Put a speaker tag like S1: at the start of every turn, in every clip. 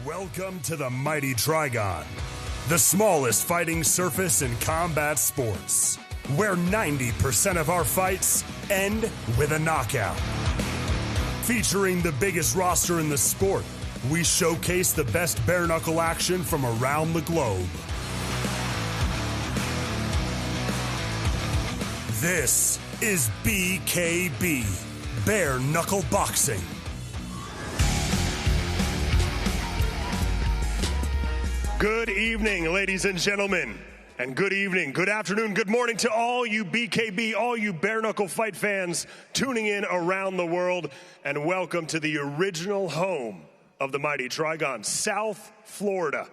S1: Welcome to the Mighty Trigon, the smallest fighting surface in combat sports, where 90% of our fights end with a knockout. Featuring the biggest roster in the sport, we showcase the best bare-knuckle action from around the globe. This is BKB, Bare Knuckle Boxing.
S2: Good evening, ladies and gentlemen, and good evening, good afternoon, good morning to all you BKB, all you bare knuckle fight fans tuning in around the world, and welcome to the original home of the Mighty Trigon, South Florida.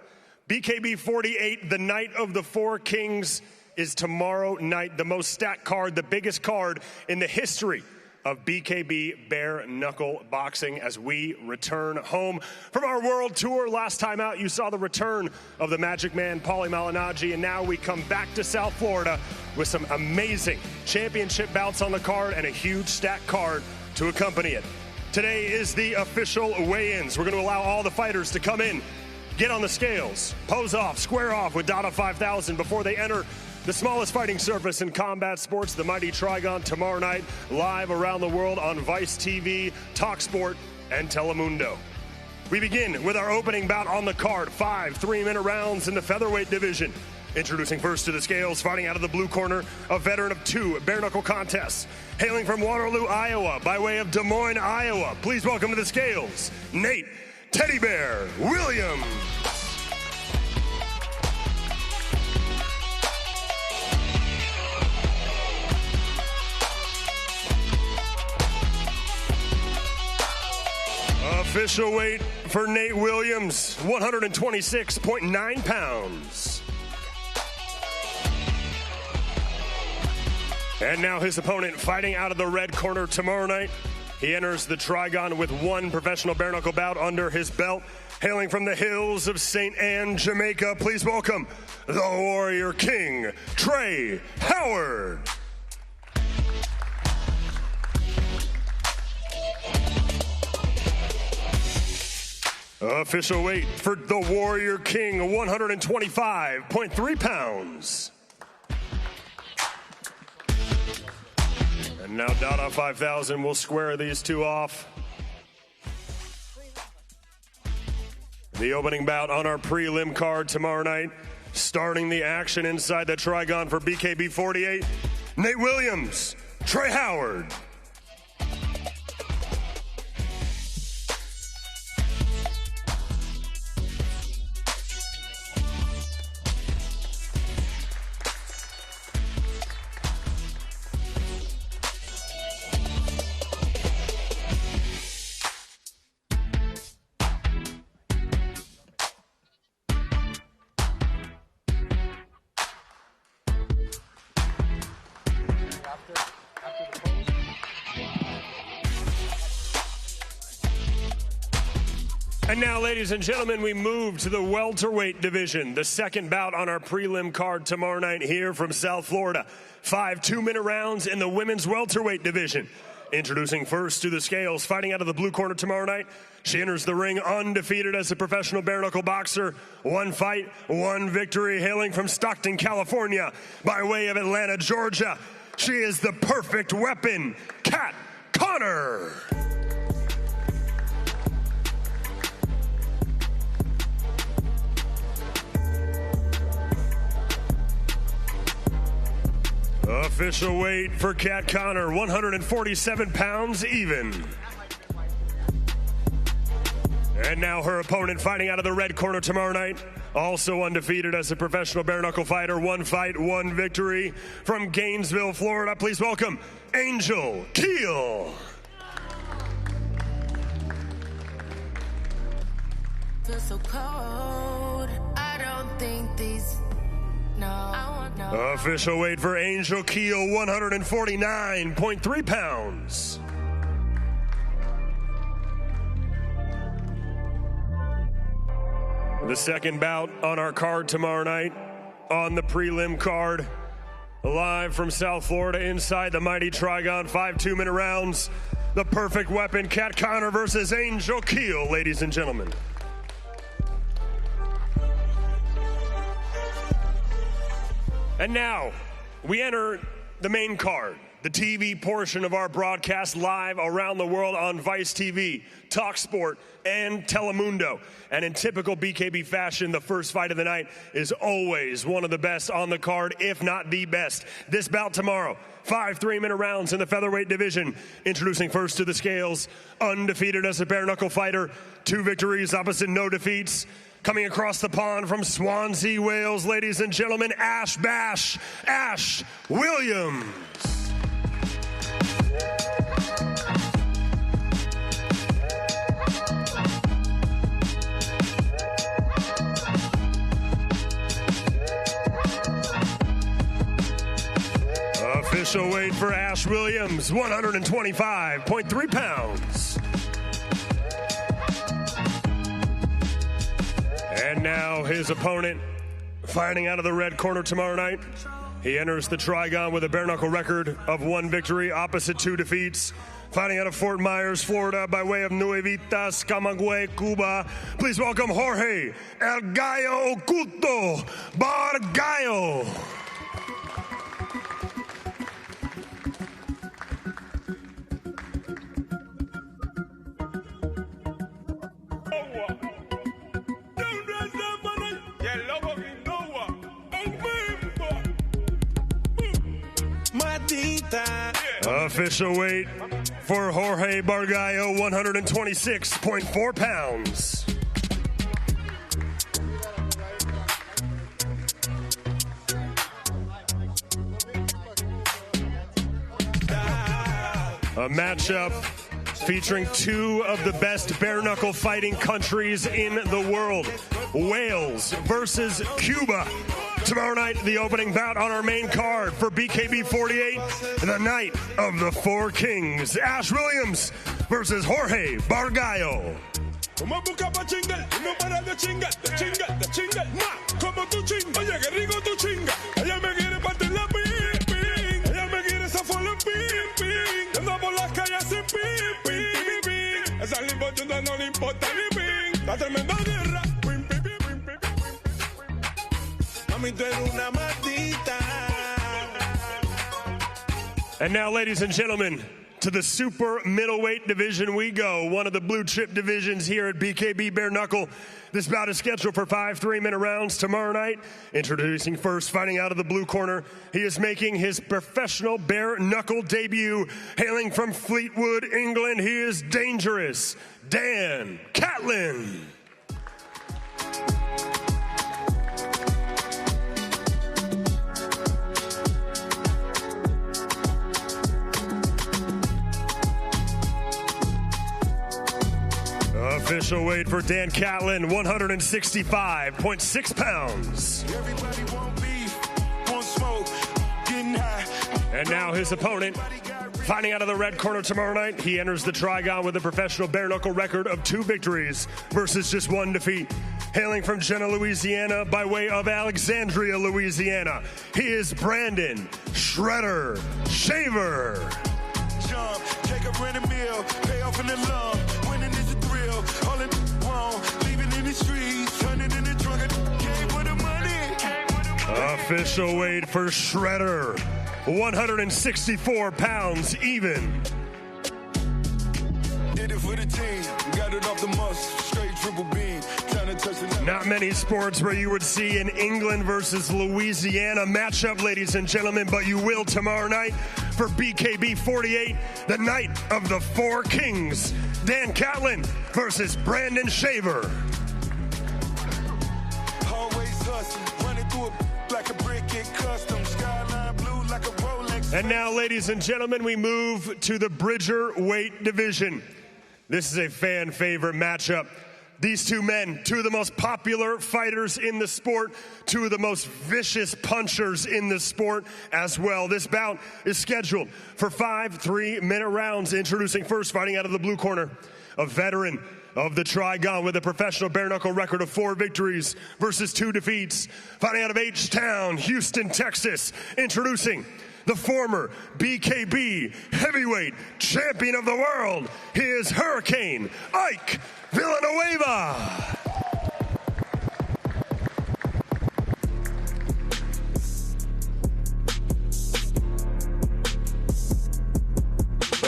S2: BKB 48, the Night of the Four Kings, is tomorrow night, the most stacked card, the biggest card in the history of BKB bare knuckle boxing as we return home from our world tour. Last time out, you saw the return of the Magic Man, Paulie Malignaggi, and now we come back to South Florida with some amazing championship bouts on the card and a huge stacked card to accompany it. Today is the official weigh-ins. We're going to allow all the fighters to come in, get on the scales, pose off, square off with Dada 5000 before they enter the smallest fighting surface in combat sports, the Mighty Trigon, tomorrow night, live around the world on Vice TV, talkSPORT, and Telemundo. We begin with our opening bout on the card, 5 3-minute rounds in the featherweight division. Introducing first to the scales, fighting out of the blue corner, a veteran of 2 bare-knuckle contests. Hailing from Waterloo, Iowa, by way of Des Moines, Iowa. Please welcome to the scales, Nate Teddy Bear Williams. Official weight for Nate Williams, 126.9 pounds. And now his opponent fighting out of the red corner tomorrow night. He enters the Trigon with 1 professional bare-knuckle bout under his belt. Hailing from the hills of St. Anne, Jamaica, please welcome the Warrior King, Trey Howard. Official weight for the Warrior King, 125.3 pounds. And now Dada 5000 will square these two off. The opening bout on our prelim card tomorrow night, starting the action inside the Trigon for BKB 48, Nate Williams, Trey Howard. And now, ladies and gentlemen, we move to the welterweight division, the second bout on our prelim card tomorrow night here from South Florida. 5 2-minute rounds in the women's welterweight division. Introducing first to the scales, fighting out of the blue corner tomorrow night. She enters the ring undefeated as a professional bare-knuckle boxer. 1 fight, 1 victory, hailing from Stockton, California, by way of Atlanta, Georgia. She is the perfect weapon, Kat Connor. Official weight for Kat Connor, 147 pounds even. And now her opponent fighting out of the red corner tomorrow night, also undefeated as a professional bare-knuckle fighter. 1 fight, 1 victory from Gainesville, Florida. Please welcome Angel Keel.
S3: Feel so cold. I don't think these. No, I want no.
S2: Official weight for Angel Keel, 149.3 pounds. The second bout on our card tomorrow night, on the prelim card, live from South Florida inside the Mighty Trigon, 5 2-minute rounds. The perfect weapon, Kat Connor versus Angel Keel, ladies and gentlemen. And now, we enter the main card, the TV portion of our broadcast live around the world on Vice TV, talkSPORT, and Telemundo. And in typical BKB fashion, the first fight of the night is always one of the best on the card, if not the best. This bout tomorrow, 5 3-minute rounds in the featherweight division. Introducing first to the scales, undefeated as a bare knuckle fighter, 2 victories opposite no defeats. Coming across the pond from Swansea, Wales, ladies and gentlemen, Ash Williams. Official weight for Ash Williams, 125.3 pounds. And now his opponent, fighting out of the red corner tomorrow night. He enters the Trigon with a bare knuckle record of 1 victory, opposite 2 defeats. Fighting out of Fort Myers, Florida, by way of Nuevitas, Camagüey, Cuba. Please welcome Jorge El Gallo Oculto Bargallo. Official weight for Jorge Bargallo, 126.4 pounds. A matchup featuring 2 of the best bare knuckle fighting countries in the world. Wales versus Cuba. Tomorrow night, the opening bout on our main card for BKB 48, the night of the 4 kings. Ash Williams versus Jorge Bargallo. And now, ladies and gentlemen, to the super middleweight division we go, one of the blue chip divisions here at BKB Bare Knuckle. This bout is scheduled for 5 3-minute rounds tomorrow night. Introducing first, fighting out of the blue corner, he is making his professional bare knuckle debut. Hailing from Fleetwood, England, he is dangerous, Dan Catlin. Official weight for Dan Catlin, 165.6 pounds. And now his opponent, fighting out of the red corner tomorrow night. He enters the Trigon with a professional bare knuckle record of 2 victories versus just 1 defeat. Hailing from Jena, Louisiana, by way of Alexandria, Louisiana, he is Brandon Shredder Shaver.
S4: Jump, take a rent meal, pay off in the lump. Winning is a thrill, all in wrong, leaving in the streets, turning in the trunk, came for the money.
S2: Official weight for Shredder, 164 pounds even.
S4: Did it for the team, got it off the muscle, straight triple beam, trying to touch the.
S2: Not many sports where you would see an England versus Louisiana matchup, ladies and gentlemen, but you will tomorrow night for BKB 48, the night of the 4 kings. Dan Catlin versus Brandon Shaver.
S4: Always hustling, running through it like a brick in custom, skyline blue like a Rolex.
S2: And now, ladies and gentlemen, we move to the Bridgerweight division. This is a fan favorite matchup. These 2 men, 2 of the most popular fighters in the sport, 2 of the most vicious punchers in the sport as well. This bout is scheduled for 5 3-minute rounds. Introducing first, fighting out of the blue corner, a veteran of the Trigon with a professional bare knuckle record of 4 victories versus 2 defeats. Fighting out of H-Town, Houston, Texas. Introducing the former BKB heavyweight champion of the world. He is Hurricane Ike Villanueva.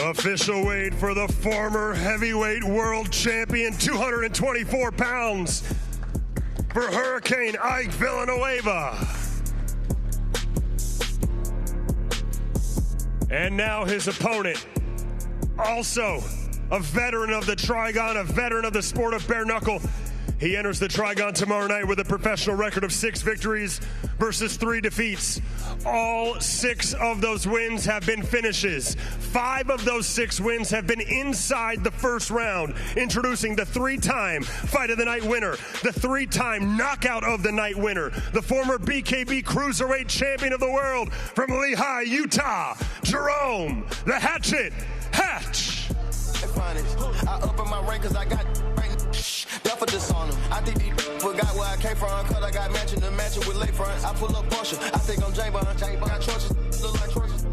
S2: Official weight for the former heavyweight world champion, 224 pounds, for Hurricane Ike Villanueva. And now his opponent, also a veteran of the Trigon, a veteran of the sport of bare knuckle. He enters the Trigon tomorrow night with a professional record of 6 victories versus 3 defeats. All 6 of those wins have been finishes. 5 of those 6 wins have been inside the first round. Introducing the 3-time Fight of the Night winner, the 3-time Knockout of the Night winner, the former BKB Cruiserweight Champion of the World from Lehigh, Utah, Jerome the Hatchet Hatch.
S5: I up in my rank cause I got this on them. I think they forgot where I came from cause I got matching to matching with lakefront. I pull up Porsche. I think I'm Jay Bond. Got choices. Look like choices.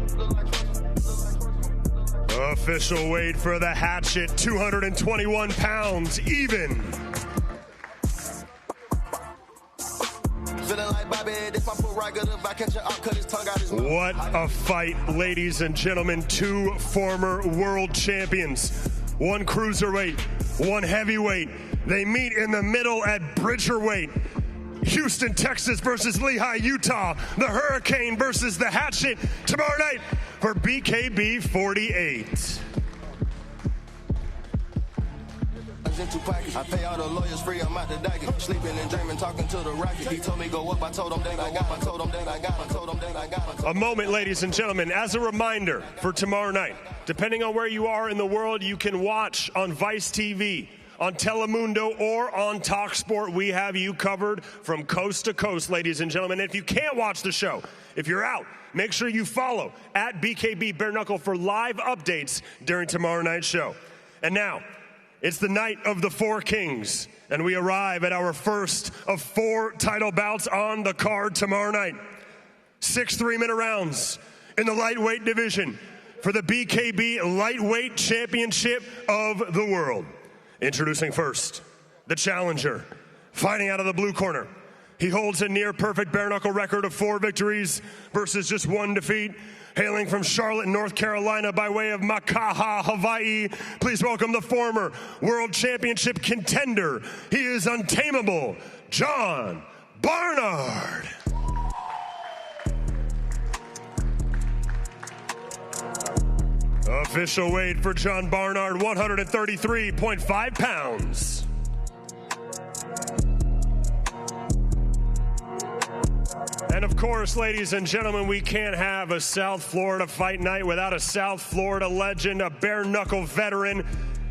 S2: Official weight for the Hatchet, 221 pounds even. What a fight, ladies and gentlemen. 2 former world champions. 1 cruiserweight, 1 heavyweight. They meet in the middle at Bridgerweight. Houston, Texas versus Lehigh, Utah. The Hurricane versus the Hatchet tomorrow night for BKB 48.
S5: I pay all the lawyers free, I'm out the docket. Sleeping and dreaming, talking to the rocket. He told me go up, I told him that I got, I told him that I got, I told him that I got.
S2: A moment, ladies and gentlemen, as a reminder for tomorrow night. Depending on where you are in the world, you can watch on Vice TV, on Telemundo, or on talkSPORT. We have you covered from coast to coast, ladies and gentlemen. And if you can't watch the show, if you're out, make sure you follow at BKB Bare Knuckle for live updates during tomorrow night's show. And now, it's the night of the 4 kings, and we arrive at our first of 4 title bouts on the card tomorrow night. 6 3-minute rounds in the lightweight division for the BKB Lightweight Championship of the World. Introducing first, the challenger, fighting out of the blue corner. He holds a near-perfect bare-knuckle record of 4 victories versus just 1 defeat. Hailing from Charlotte, North Carolina by way of Makaha, Hawaii, please welcome the former world championship contender. He is untamable, John Barnard. Official weight for John Barnard, 133.5 pounds. And of course, ladies and gentlemen, we can't have a South Florida fight night without a South Florida legend, a bare-knuckle veteran,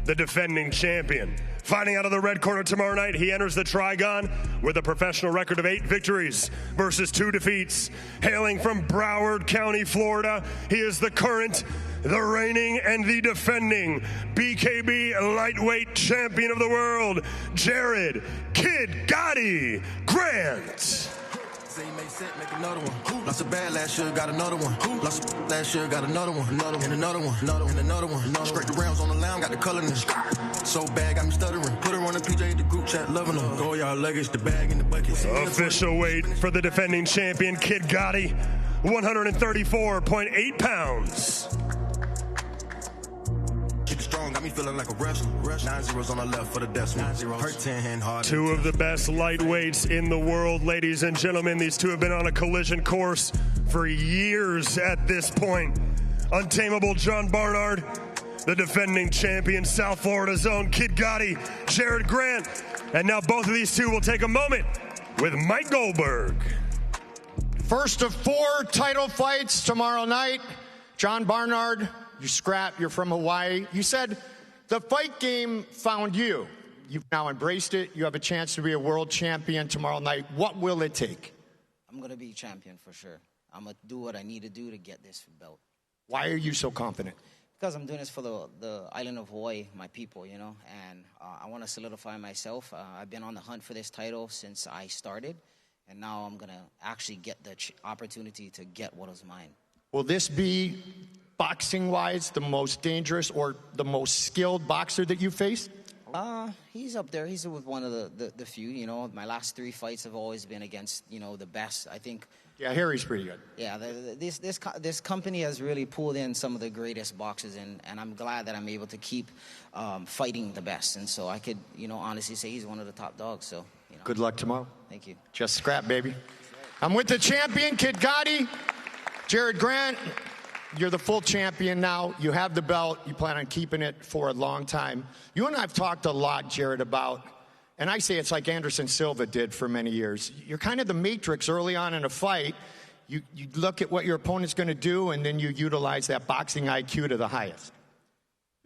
S2: the defending champion. Fighting out of the red corner tomorrow night, he enters the Trigon with a professional record of 8 victories versus 2 defeats. Hailing from Broward County, Florida, he is the current, the reigning, and the defending BKB lightweight champion of the world, Jared Kid Gotti Grant.
S5: Say make set, make another one. Lost a bad last year, got another one. Lost last year, got another one. Another one, and another one, and another one. Straight the rounds on the lamb, got the color in it. So bad, got me stuttering. Put her on the PJ, the group chat, loving her. Go y'all luggage, the bag in the bucket.
S2: Official weight for the defending champion, Kid Gotti, 134.8 pounds.
S5: Strong, got me feeling like a wrestler. 9 zeros on the left for the decimal. 9 zeros. Hurt 10 hand hard.
S2: 2 of the best lightweights in the world, ladies and gentlemen. These 2 have been on a collision course for years at this point. Untamable John Barnard, the defending champion, South Florida's own Kid Gotti, Jared Grant. And now both of these 2 will take a moment with Mike Goldberg.
S6: First of 4 title fights tomorrow night. John Barnard, you scrap, you're from Hawaii. You said the fight game found you. You've now embraced it. You have a chance to be a world champion tomorrow night. What will it take?
S7: I'm going to be champion for sure. I'm going to do what I need to do to get this belt.
S6: Why are you so confident?
S7: Because I'm doing this for the island of Hawaii, my people, you know, and I want to solidify myself. I've been on the hunt for this title since I started, and now I'm going to actually get the opportunity to get what is mine. Will this be, boxing-wise, the most dangerous or the most skilled boxer that you've faced? He's up there. He's with one of the few, you know. My last 3 fights have always been against, you know, the best. I think
S6: Yeah, Harry's pretty good.
S7: Yeah, this company has really pulled in some of the greatest boxers, and I'm glad that I'm able to keep fighting the best. And so I could, honestly say he's one of the top dogs. So,
S6: Good luck tomorrow.
S7: Thank you.
S6: Just scrap, baby. I'm with the champion, Kid Gotti. Jared Grant, you're the full champion now. You have the belt. You plan on keeping it for a long time. You and I have talked a lot, Jared, about, and I say it's like Anderson Silva did for many years. You're kind of the matrix early on in a fight. You look at what your opponent's going to do, and then you utilize that boxing IQ to the highest.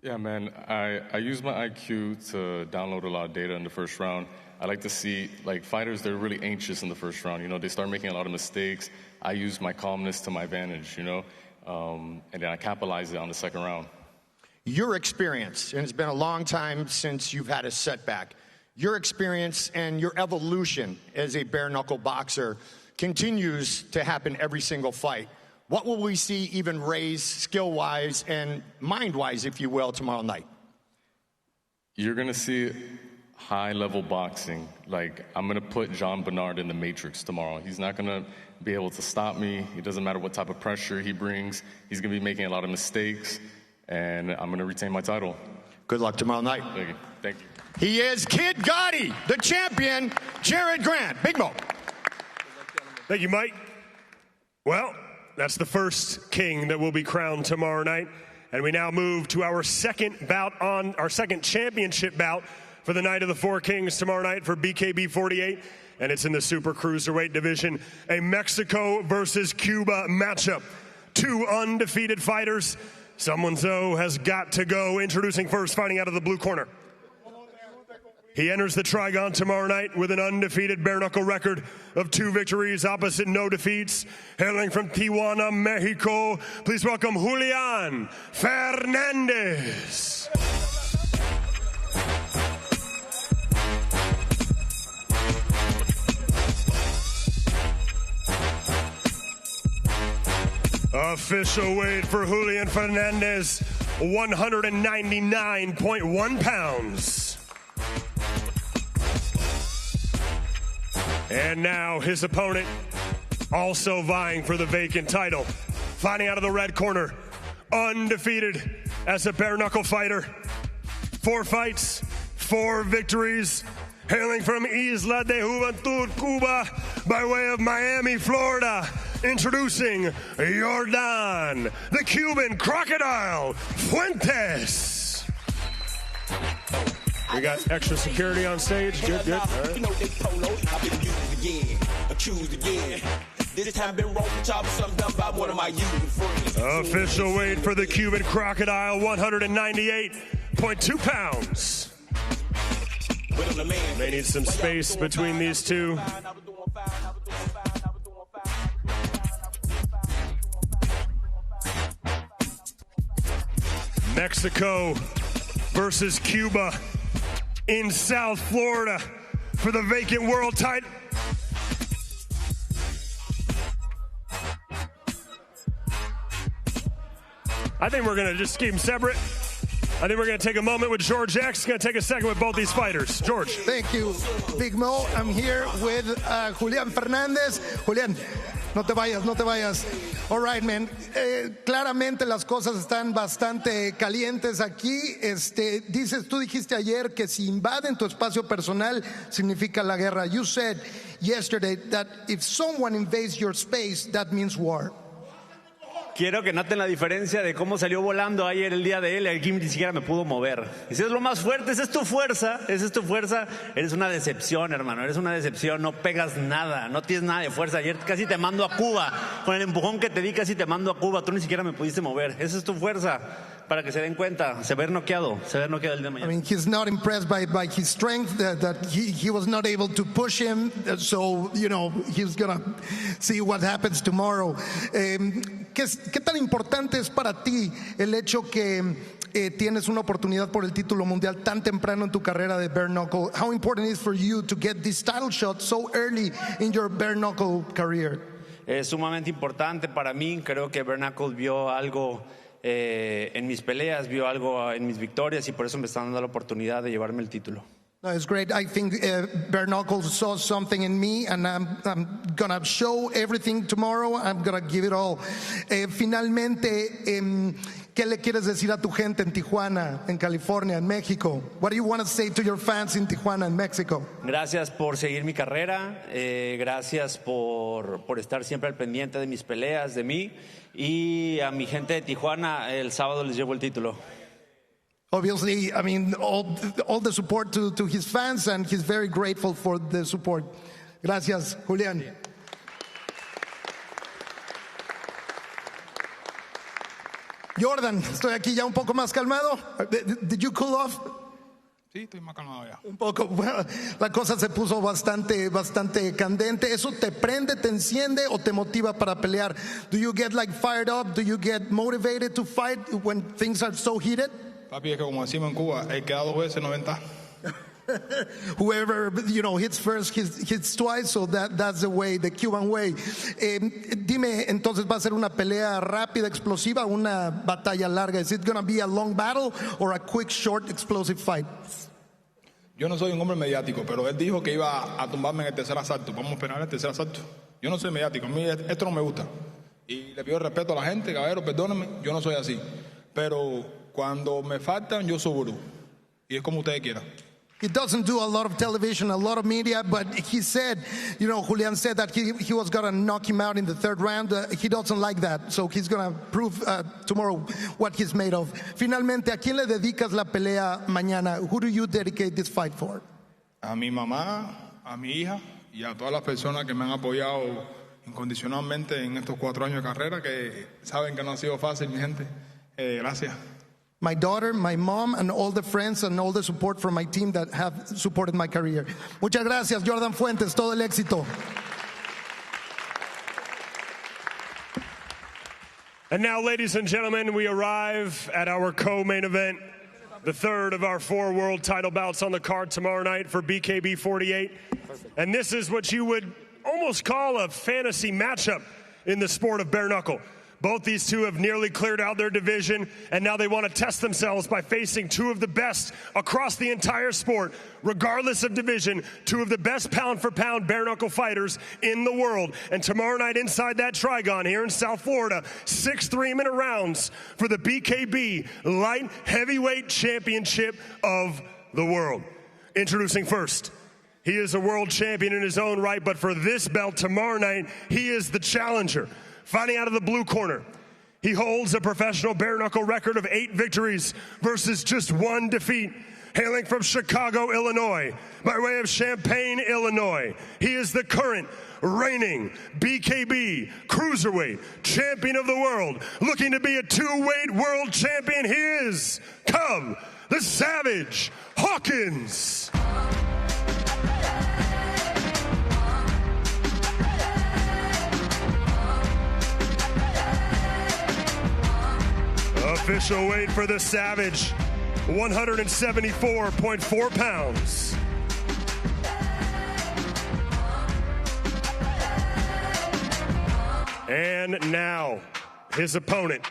S8: Yeah, man, I use my IQ to download a lot of data in the first round. I like to see, fighters, they're really anxious in the first round. They start making a lot of mistakes. I use my calmness to my advantage, and then I capitalize it on the second round.
S6: Your experience, and it's been a long time since you've had a setback, your experience and your evolution as a bare-knuckle boxer continues to happen every single fight. What will we see even raise skill-wise and mind-wise, if you will, tomorrow night?
S8: You're going to see high-level boxing. I'm going to put John Bernard in the matrix tomorrow. He's not going to be able to stop me. It doesn't matter what type of pressure he brings. He's going to be making a lot of mistakes, and I'm going to retain my title.
S6: Good luck tomorrow night.
S8: Thank you.
S6: He is Kid Gotti, the champion, Jared Grant. Big Mo.
S2: Thank you, Mike. Well, that's the first king that will be crowned tomorrow night. And we now move to our second championship bout for the night of the Four Kings tomorrow night for BKB 48. And it's in the super cruiserweight division, a Mexico versus Cuba matchup. Two undefeated fighters. Someone, though, has got to go. Introducing first, fighting out of the blue corner. He enters the Trigon tomorrow night with an undefeated bare-knuckle record of 2 victories, opposite no defeats. Hailing from Tijuana, Mexico, please welcome Julian Fernandez. Official weight for Julian Fernandez, 199.1 pounds. And now his opponent, also vying for the vacant title, fighting out of the red corner, undefeated as a bare-knuckle fighter. 4 fights, 4 victories, hailing from Isla de Juventud, Cuba, by way of Miami, Florida. Introducing Jordan, the Cuban Crocodile Fuentes. We got extra security on stage. Good. All right. Official weight for the Cuban Crocodile, 198.2 pounds. May need some space between these two. Mexico versus Cuba in South Florida for the vacant world title. I think we're going to just keep them separate. I think we're going to take a moment with George X. Going to take a second with both these fighters. George.
S9: Thank you, Big Mo. I'm here with Julian Fernandez. Julian, no te vayas. All right, man. Claramente las cosas están bastante calientes aquí. Tú dijiste ayer que si invaden tu espacio personal significa la guerra. You said yesterday that if someone invades your space, that means war.
S10: Quiero que noten la diferencia de cómo salió volando ayer el día de él. Aquí ni siquiera me pudo mover. Ese es lo más fuerte, esa es tu fuerza. Eres una decepción, hermano. Eres una decepción, no pegas nada, no tienes nada de fuerza. Ayer casi te mando a Cuba. Con el empujón que te di casi te mando a Cuba. Tú ni siquiera me pudiste mover. Esa es tu fuerza. Para que se den cuenta, se ver noqueado el día de mañana.
S9: I mean, he's not impressed by his strength, that he was not able to push him, so, he's gonna see what happens tomorrow. ¿Qué tan importante es para ti el hecho que tienes una oportunidad por el título mundial tan temprano en tu carrera de bare knuckle? How important is it for you to get this title shot so early in your bare knuckle career?
S10: Es sumamente importante para mí. Creo que bare knuckle vio algo en mis peleas, vio algo en mis victorias y por eso me están dando la oportunidad de llevarme el título.
S9: No, it's great. I think Bare Knuckles saw something in me, and I'm going to show everything tomorrow. I'm going to give it all. Finalmente, ¿qué le quieres decir a tu gente en Tijuana, en California, en México? What do you want to say to your fans in Tijuana, en México?
S10: Gracias por seguir mi carrera, gracias por estar siempre al pendiente de mis peleas, de mí, y a mi gente de Tijuana, el sábado les llevo el título.
S9: Obviously, I mean, all the support to his fans, and he's very grateful for the support. Gracias, Julián. Jordan, estoy aquí ya un poco más calmado. Did you cool off?
S11: Sí, estoy más calmado ya.
S9: Un poco. Bueno, la cosa se puso bastante candente. ¿Eso te prende, te enciende o te motiva para pelear? Do you get like fired up? Do you get motivated to fight when things are so heated?
S11: Papi, es que como decimos en Cuba, el que da 2 veces no venta.
S9: Whoever, hits first, hits twice, so that's the way, the Cuban way. Dime, entonces, ¿va a ser una pelea rápida, explosiva, una batalla larga? Is it going to be a long battle or a quick, short, explosive fight?
S11: Yo no soy un hombre mediático, pero él dijo que iba a tumbarme en el tercer asalto. Vamos a esperar el tercer asalto. Yo no soy mediático, a mí esto no me gusta. Y le pido respeto a la gente, caballero, perdónenme, yo no soy así. Pero cuando me faltan, yo subo. Y es como ustedes quieran.
S9: He doesn't do a lot of television, a lot of media, but he said, Julián said that he was going to knock him out in the third round. He doesn't like that, so he's going to prove tomorrow what he's made of. Finalmente, ¿a quién le dedicas la pelea mañana? Who do you dedicate this fight for?
S11: A mi mamá, a mi hija y a todas las personas que me han apoyado incondicionalmente en estos 4 años de carrera, que saben que no ha sido fácil, mi gente. Gracias.
S9: My daughter, my mom, and all the friends and all the support from my team that have supported my career. Muchas gracias, Jordan Fuentes. Todo el éxito.
S2: And now, ladies and gentlemen, we arrive at our co-main event, the third of our 4 world title bouts on the card tomorrow night for BKB 48. And this is what you would almost call a fantasy matchup in the sport of bare knuckle. Both these two have nearly cleared out their division, and now they want to test themselves by facing 2 of the best across the entire sport, regardless of division, 2 of the best pound-for-pound bare-knuckle fighters in the world. And tomorrow night inside that Trigon here in South Florida, 6 3-minute rounds for the BKB Light Heavyweight Championship of the world. Introducing first, he is a world champion in his own right, but for this belt tomorrow night, he is the challenger. Fighting out of the blue corner, he holds a professional bare-knuckle record of 8 victories versus just 1 defeat. Hailing from Chicago, Illinois, by way of Champaign, Illinois, he is the current reigning BKB cruiserweight champion of the world. Looking to be a 2-weight world champion, he is Cub, the Savage Hawkins. Official weight for the Savage, 174.4 pounds. And now, his opponent.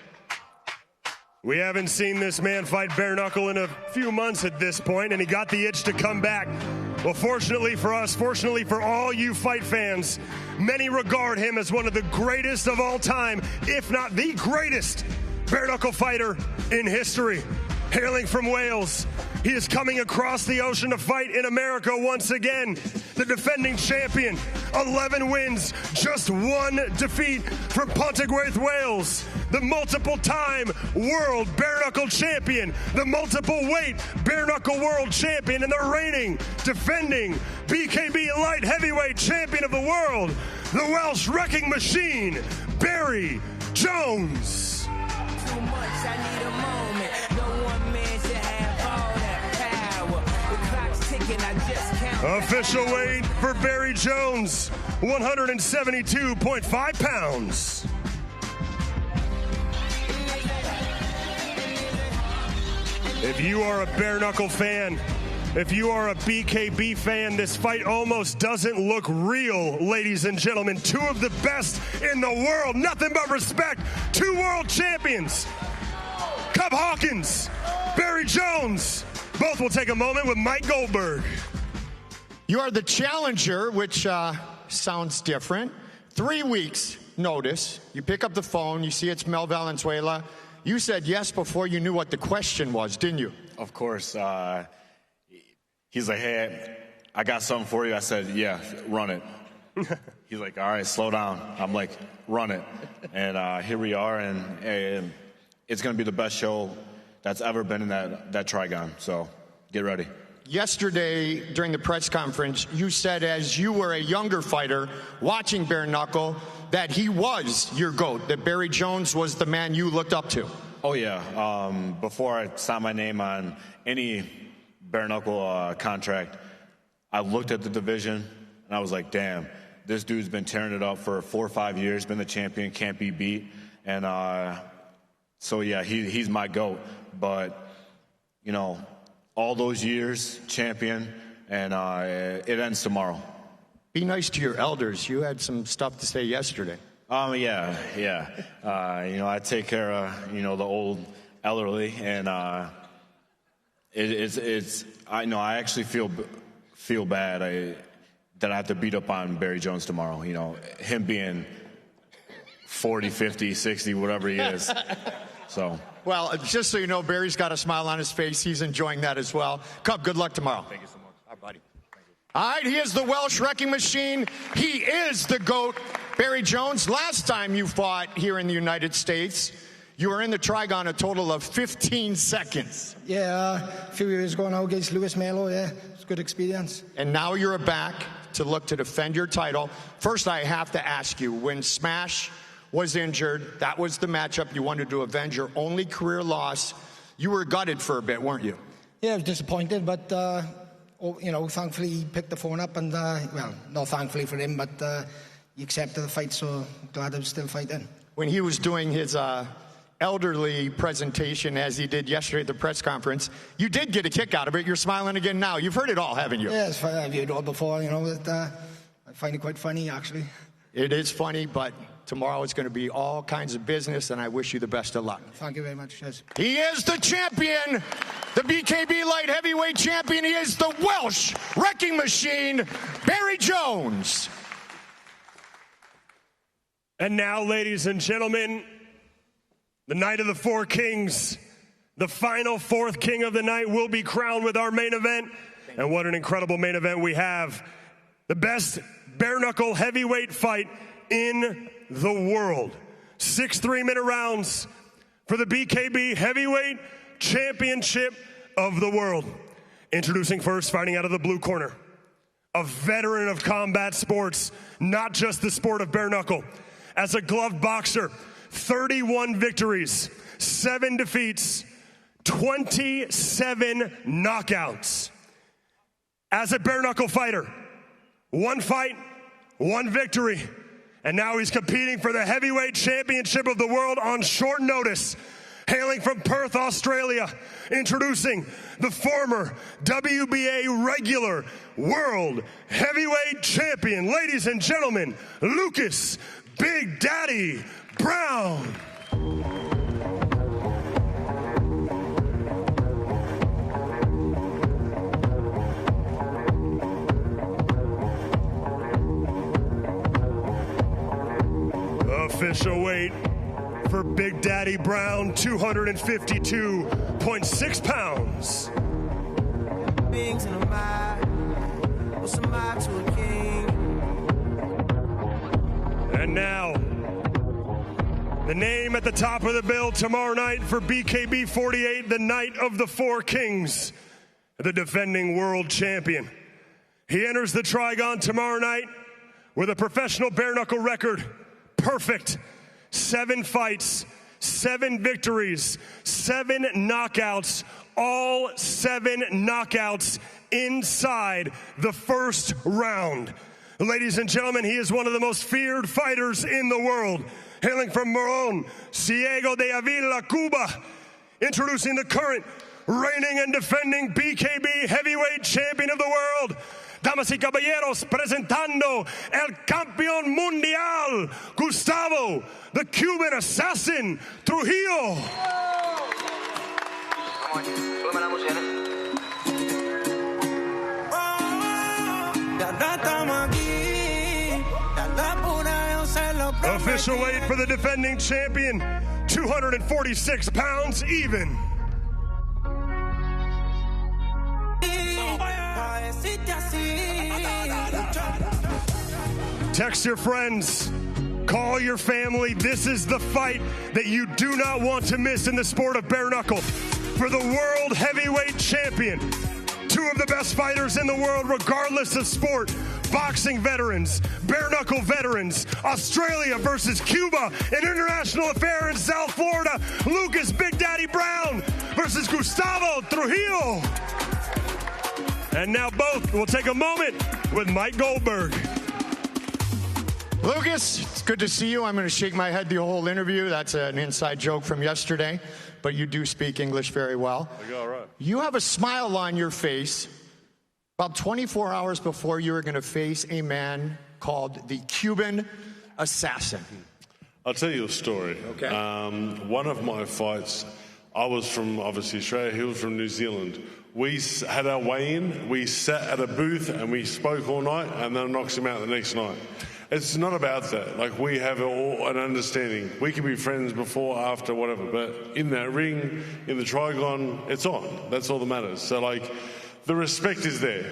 S2: We haven't seen this man fight bare knuckle in a few months at this point, and he got the itch to come back. Well, fortunately for us, fortunately for all you fight fans, many regard him as one of the greatest of all time, if not the greatest bare-knuckle fighter in history. Hailing from Wales, he is coming across the ocean to fight in America once again. The defending champion, 11 wins, just 1 defeat from Pontypridd, Wales. The multiple-time world bare-knuckle champion, the multiple-weight bare-knuckle world champion, and the reigning, defending BKB light heavyweight champion of the world, the Welsh wrecking machine, Barry Jones.
S12: Too much, I need a moment. No one man should have all that power. The clock's ticking, I just count.
S2: Official weight for Barry Jones, 172.5 pounds. If you are a bare knuckle fan, if you are a BKB fan, this fight almost doesn't look real, ladies and gentlemen. 2 of the best in the world, nothing but respect. 2 world champions, Cub Hawkins, Barry Jones. Both will take a moment with Mike Goldberg.
S6: You are the challenger, which sounds different. 3 weeks notice. You pick up the phone. You see it's Mel Valenzuela. You said yes before you knew what the question was, didn't you?
S13: Of course. He's like, hey, I got something for you. I said, yeah, run it. He's like, all right, slow down. I'm like, run it. And here we are, and it's going to be the best show that's ever been in that Trigon. So get ready.
S6: Yesterday, during the press conference, you said as you were a younger fighter watching Bare Knuckle that he was your GOAT, that Barry Jones was the man you looked up to.
S13: Oh, yeah. Before I signed my name on any Bare Knuckle contract, I looked at the division, and I was like, damn, this dude's been tearing it up for 4 or 5 years, been the champion, can't be beat. And so, yeah, he's my GOAT. But, you know, all those years, champion, and it ends tomorrow.
S6: Be nice to your elders. You had some stuff to say yesterday.
S13: Yeah. You know, I take care of, you know, the old elderly, and I know I actually feel bad that I have to beat up on Barry Jones tomorrow. You know, him being 40, 50, 60, whatever he is. So.
S6: Well, just so you know, Barry's got a smile on his face. He's enjoying that as well. Cub, good luck tomorrow.
S13: Thank you so much.
S6: All right, buddy. All right, he is the Welsh wrecking machine. He is the GOAT. Barry Jones, last time you fought here in the United States, you were in the Trigon a total of 15 seconds.
S14: Yeah, a few years ago now against Lewis Melo, yeah. It's a good experience.
S6: And now you're back to look to defend your title. First, I have to ask you, when Smash was injured, that was the matchup you wanted to avenge, your only career loss. You were gutted for a bit, weren't you?
S14: Yeah, I was disappointed, but, you know, thankfully he picked the phone up and, well, not thankfully for him, but he accepted the fight, so glad I was still fighting.
S6: When he was doing his elderly presentation, as he did yesterday at the press conference, you did get a kick out of it. You're smiling again now. You've heard it all, haven't you?
S14: Yeah, I've heard it all before, you know, I find it quite funny, actually.
S6: It is funny, but tomorrow it's going to be all kinds of business, and I wish you the best of luck.
S14: Thank you very much, Jez.
S6: He is the champion, the BKB light heavyweight champion. He is the Welsh wrecking machine, Barry Jones.
S2: And now, ladies and gentlemen, the night of the four kings, the final fourth king of the night will be crowned with our main event. And what an incredible main event we have. The best bare knuckle heavyweight fight in the world. 6 3-minute rounds for the BKB heavyweight championship of the world. Introducing first, fighting out of the blue corner, a veteran of combat sports, not just the sport of bare knuckle. As a gloved boxer, 31 victories, 7 defeats, 27 knockouts. As a bare knuckle fighter, 1 fight, 1 victory. And now he's competing for the heavyweight championship of the world on short notice. Hailing from Perth, Australia, introducing the former WBA regular world heavyweight champion, ladies and gentlemen, Lucas Big Daddy Brown. Official weight for Big Daddy Brown, 252.6 pounds.
S12: Things in a mile, what's a mile to a king?
S2: And now, the name at the top of the bill tomorrow night for BKB 48, the night of the four kings, the defending world champion. He enters the Trigon tomorrow night with a professional bare knuckle record. Perfect. 7 fights, 7 victories, 7 knockouts, all 7 knockouts inside the first round. Ladies and gentlemen, he is one of the most feared fighters in the world. Hailing from Morón, Ciego de Avila, Cuba, introducing the current reigning and defending BKB heavyweight champion of the world. Damas y caballeros, presentando el campeón mundial, Gustavo, the Cuban assassin, Trujillo. Official weight for the defending champion, 246 pounds even. Text your friends, call your family. This is the fight that you do not want to miss in the sport of bare knuckle. For the world heavyweight champion, two of the best fighters in the world regardless of sport, boxing veterans, bare knuckle veterans, Australia versus Cuba, an international affair in South Florida, Lucas Big Daddy Brown versus Gustavo Trujillo. And now both will take a moment with Mike Goldberg.
S6: Lucas, it's good to see you. I'm going to shake my head the whole interview. That's an inside joke from yesterday, but you do speak English very well.
S2: All right.
S6: You have a smile on your face about 24 hours before you were going to face a man called the Cuban Assassin.
S15: I'll tell you a story.
S6: Okay.
S15: One of my fights, I was from, obviously, Australia. He was from New Zealand. We had our weigh-in. We sat at a booth and we spoke all night, and then knocks him out the next night. It's not about that. Like, we have all an understanding. We can be friends before, after, whatever. But in that ring, in the trigon, it's on. That's all that matters. So, like, the respect is there.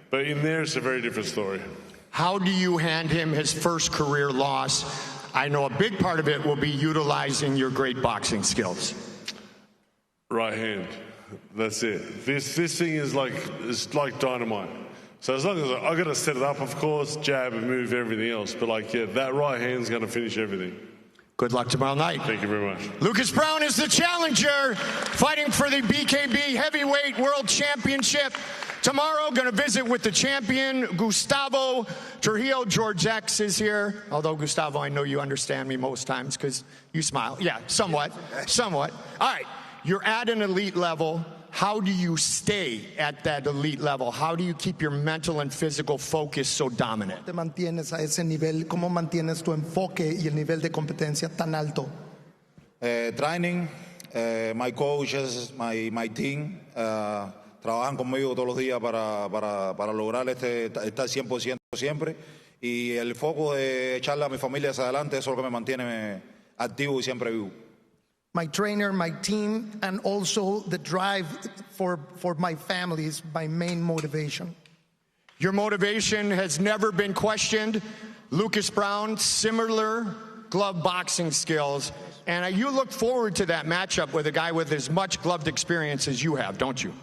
S15: But in there, it's a very different story.
S6: How do you hand him his first career loss? I know a big part of it will be utilizing your great boxing skills.
S15: Right hand. That's it. This thing is like dynamite. So as long as I got to set it up, of course, jab and move everything else. But that right hand's going to finish everything.
S6: Good luck tomorrow night.
S15: Thank you very much.
S6: Lucas Brown is the challenger, fighting for the BKB Heavyweight World Championship. Tomorrow, going to visit with the champion, Gustavo Trujillo. George X is here. Although, Gustavo, I know you understand me most times because you smile. Yeah, somewhat. Somewhat. All right, you're at an elite level. How do you stay at that elite level? How do you keep your mental and physical focus so dominant?
S9: ¿Te mantienes a ese nivel? ¿Cómo mantienes tu enfoque y el nivel de competencia tan alto?
S16: Training, my coaches, my team, trabajan conmigo todos los días para lograr estar 100% siempre. Y el foco de echarle a mi familia hacia adelante, eso es lo que me mantiene activo y siempre vivo.
S9: My trainer, my team, and also the drive for my family is my main motivation.
S6: Your motivation has never been questioned. Lucas Brown, similar glove boxing skills. And you look forward to that matchup with a guy with as much gloved experience as you have, don't you?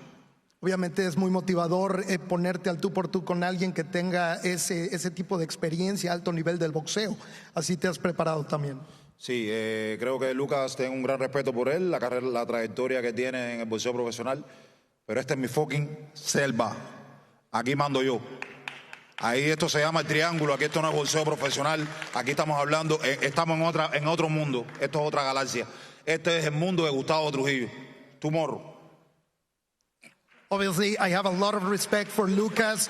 S9: Obviamente es muy motivador ponerte al tú por tú con alguien que tenga ese tipo de experiencia, alto nivel del boxeo. Así te has preparado también.
S16: Sí, creo que Lucas, tengo un gran respeto por él, la carrera, la trayectoria que tiene en el boxeo profesional, pero esta es mi fucking selva. Aquí mando yo. Ahí esto se llama el triángulo, aquí esto no es boxeo profesional, aquí estamos hablando, estamos en otro mundo, esto es otra galaxia. Este es el mundo de Gustavo Trujillo. Tomorrow.
S9: Obviously, I have a lot of respect for Lucas.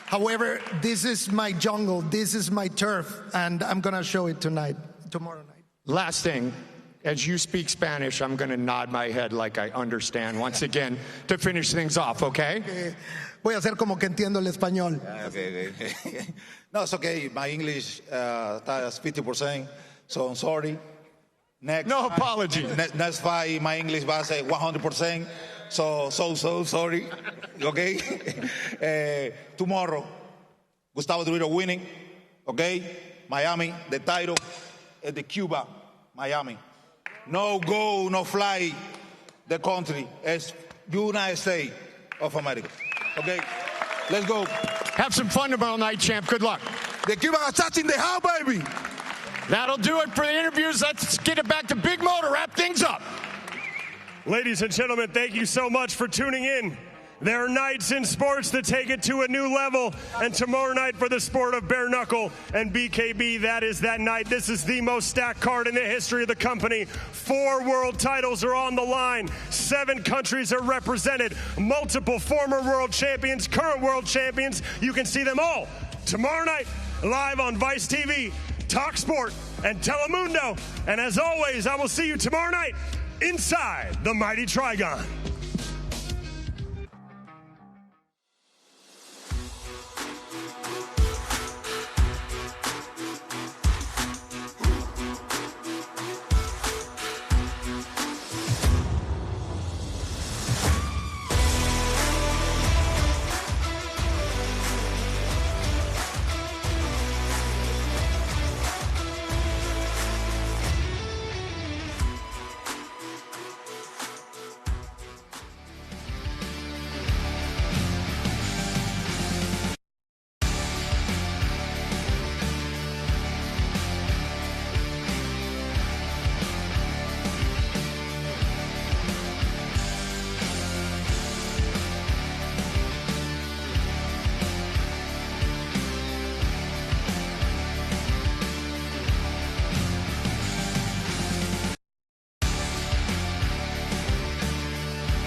S9: However, this is my jungle, this is my turf, and I'm going to show it tomorrow night.
S6: Last thing, as you speak Spanish, I'm going to nod my head like I understand once again to finish things off, okay?
S9: Voy a hacer como que entiendo el español.
S16: Okay. No, it's okay. My English is 50%, so I'm sorry.
S6: No apology.
S16: Next fight, my English va a ser 100%, so sorry. Okay? Tomorrow, Gustavo Trujillo winning, okay? Miami, the title. The Cuba, Miami. No go, no fly. The country is United States of America. Okay, let's go.
S6: Have some fun tomorrow night, champ. Good luck.
S16: The Cuban assassin in the house, baby.
S6: That'll do it for the interviews. Let's get it back to Big Mo to wrap things up.
S2: Ladies and gentlemen, thank you so much for tuning in. There are nights in sports that take it to a new level, and tomorrow night for the sport of bare knuckle and BKB, that is that night. This is the most stacked card in the history of the company. 4 world titles are on the line. 7 countries are represented. Multiple former world champions, current world champions. You can see them all tomorrow night live on Vice TV, talkSPORT, and Telemundo. And as always, I will see you tomorrow night inside the Mighty Trigon.